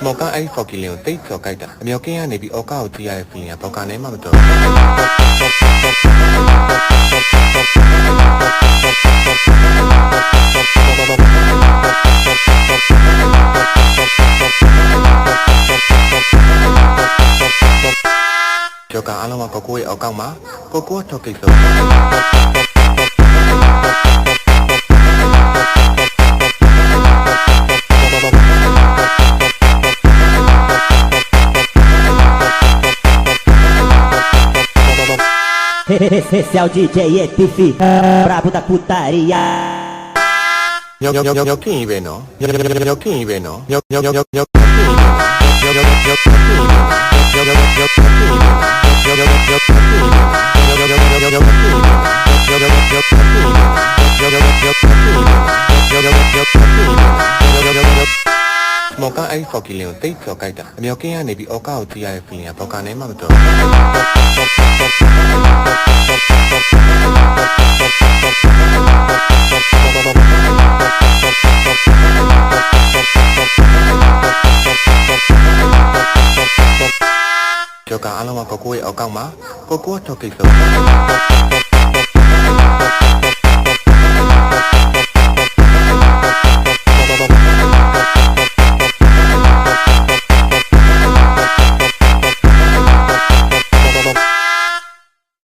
မော်ကအဲ့ဖော်ကီလင်ကိုတိတ်ကျော်ကြိုက်တာအမြောက်ကင်းကနေပြီးအော်ကာကိုကြည့်ရတဲ့ feeling ကဘောက်ကနေမှမတော်ကျော်ကအားလုံးကကိုကိုရဲ့အောက်ကောက်မှာကိုကိုထောက်ကိစ္စEsse é o DJ ETF Brabo da putariaမော်ကအဲ့ဖော်ကီလင်ကိုတိတ်ကျော်ကြိုက်တာအမြောက်ကင်းကနေပြီးအော်ကာကိုကြည့်ရတဲ့ feeling ကဘောက်ကနေမှမတော်ကျော်ကအားလုံးကကိုကိုရဲ့အောက်ကောက်မှာကိုကိုထောက်ကိစ္စ